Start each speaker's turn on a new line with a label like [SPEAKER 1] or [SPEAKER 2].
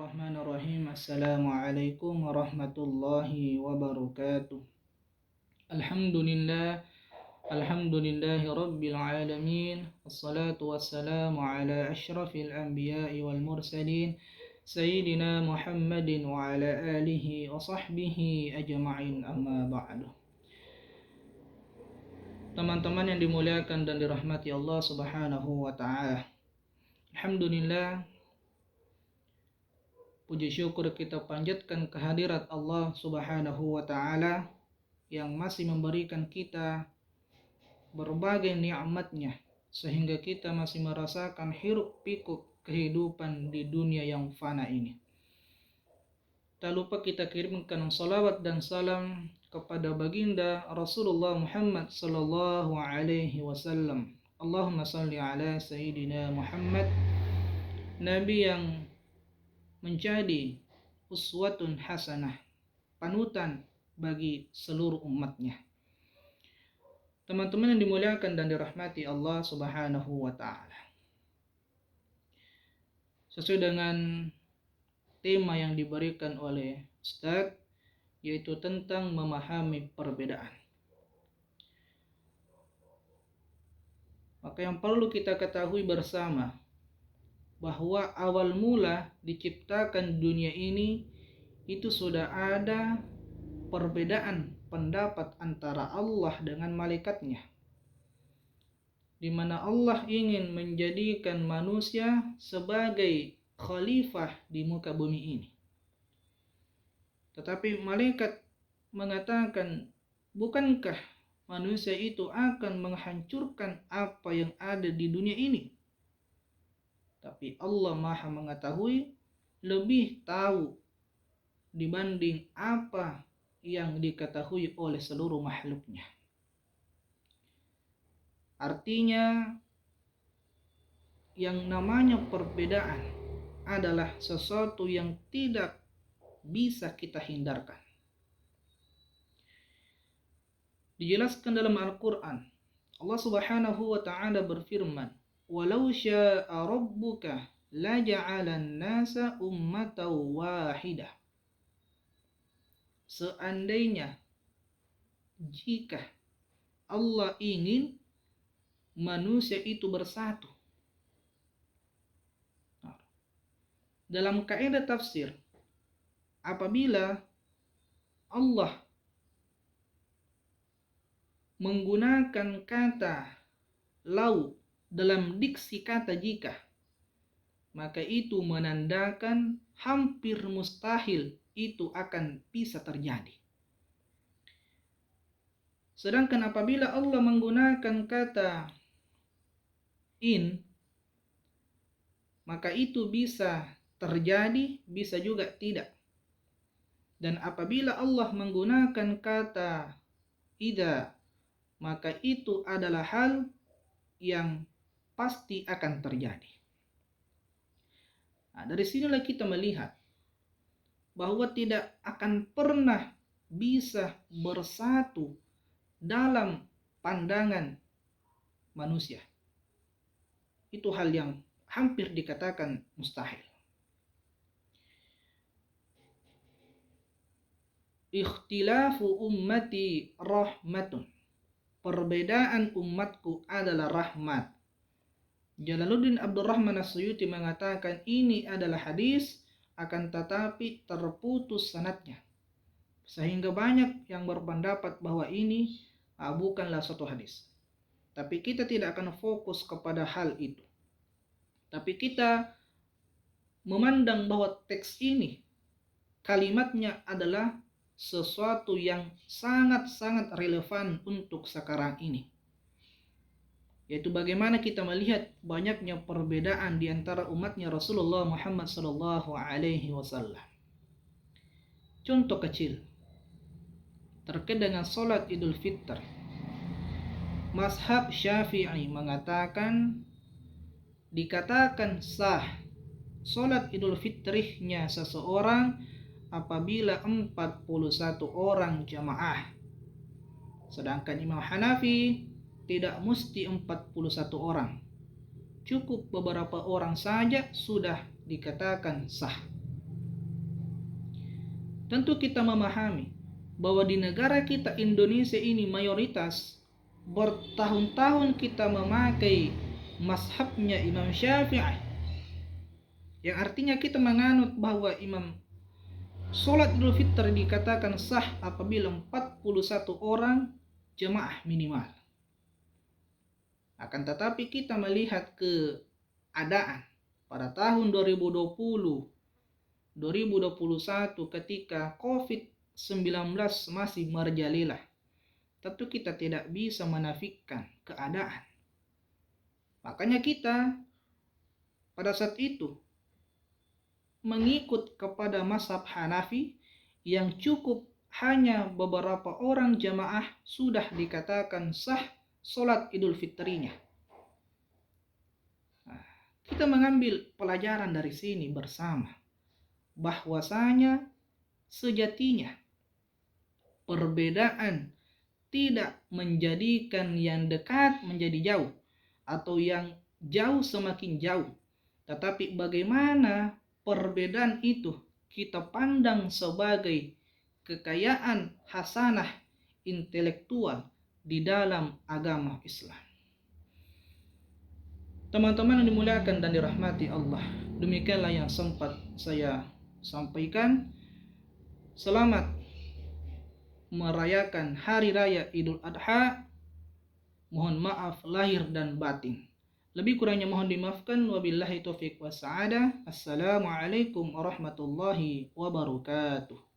[SPEAKER 1] Bismillahirrahmanirrahim. Assalamualaikum warahmatullahi wabarakatuh. Alhamdulillahi rabbil alamin. Wassalatu wassalamu ala asyrafil anbiya'i wal mursalin Sayyidina Muhammadin wa ala alihi wa sahbihi ajma'in, amma ba'du. Teman-teman yang dimuliakan dan dirahmati Allah subhanahu wa ta'ala, alhamdulillah, puji syukur kita panjatkan kehadirat Allah subhanahu wa ta'ala yang masih memberikan kita berbagai nikmatnya sehingga kita masih merasakan hiruk pikuk kehidupan di dunia yang fana ini. Tak lupa kita kirimkan salawat dan salam kepada baginda Rasulullah Muhammad sallallahu alaihi wasallam. Allahumma salli ala Sayyidina Muhammad, Nabi yang menjadi uswatun hasanah, panutan bagi seluruh umatnya. Teman-teman yang dimuliakan dan dirahmati Allah subhanahu wa ta'ala, sesuai dengan tema yang diberikan oleh Ustadz, yaitu tentang memahami perbedaan. Maka yang perlu kita ketahui bersama, bahwa awal mula diciptakan dunia ini itu sudah ada perbedaan pendapat antara Allah dengan malaikatnya, di mana Allah ingin menjadikan manusia sebagai khalifah di muka bumi ini. Tetapi malaikat mengatakan, bukankah manusia itu akan menghancurkan apa yang ada di dunia ini? Tapi Allah Maha mengetahui, lebih tahu dibanding apa yang diketahui oleh seluruh makhluknya. Artinya, yang namanya perbedaan adalah sesuatu yang tidak bisa kita hindarkan. Dijelaskan dalam Al-Quran, Allah subhanahu wa ta'ala berfirman, walau sya'a rabbuka laja'alan nasa ummatan wahidah. Seandainya jika Allah ingin manusia itu bersatu. Dalam kaidah tafsir, apabila Allah menggunakan kata lau dalam diksi kata jika, maka itu menandakan hampir mustahil itu akan bisa terjadi. Sedangkan apabila Allah menggunakan kata in, maka itu bisa terjadi, bisa juga tidak. Dan apabila Allah menggunakan kata idza, maka itu adalah hal yang pasti akan terjadi. Nah, dari sinilah kita melihat bahwa tidak akan pernah bisa bersatu dalam pandangan manusia. Itu hal yang hampir dikatakan mustahil. Ikhtilafu ummati rahmatun. Perbedaan umatku adalah rahmat. Jalaluddin Abdurrahman As-Suyuti mengatakan ini adalah hadis, akan tetapi terputus sanadnya, sehingga banyak yang berpendapat bahwa ini bukanlah suatu hadis. Tapi kita tidak akan fokus kepada hal itu. Tapi kita memandang bahwa teks ini, kalimatnya adalah sesuatu yang sangat-sangat relevan untuk sekarang ini. Yaitu bagaimana kita melihat banyaknya perbedaan di antara umatnya Rasulullah Muhammad sallallahu alaihi wasallam. Contoh kecil terkait dengan salat Idul Fitr. Mazhab Syafi'i mengatakan, dikatakan sah salat Idul Fitrihnya seseorang apabila 41 orang jamaah. Sedangkan Imam Hanafi tidak mesti 41 orang. Cukup beberapa orang saja sudah dikatakan sah. Tentu kita memahami bahwa di negara kita Indonesia ini mayoritas bertahun-tahun kita memakai mazhabnya Imam Syafi'i, yang artinya kita menganut bahwa sholat Idul Fitri dikatakan sah apabila 41 orang jemaah minimal. Akan tetapi kita melihat keadaan pada tahun 2020 2021 ketika COVID-19 masih merajalela. Tentu kita tidak bisa menafikan keadaan. Makanya kita pada saat itu mengikut kepada mazhab Hanafi yang cukup hanya beberapa orang jamaah sudah dikatakan sah sholat Idul Fitrinya. Kita mengambil pelajaran dari sini bersama, bahwasanya sejatinya perbedaan tidak menjadikan yang dekat menjadi jauh atau yang jauh semakin jauh, tetapi bagaimana perbedaan itu kita pandang sebagai kekayaan hasanah intelektual di dalam agama Islam. Teman-teman yang dimuliakan dan dirahmati Allah, demikianlah yang sempat saya sampaikan. Selamat merayakan hari raya Idul Adha. Mohon maaf lahir dan batin. Lebih kurangnya mohon dimaafkan. Wabillahi taufiq was sa'adah. Assalamualaikum warahmatullahi wabarakatuh.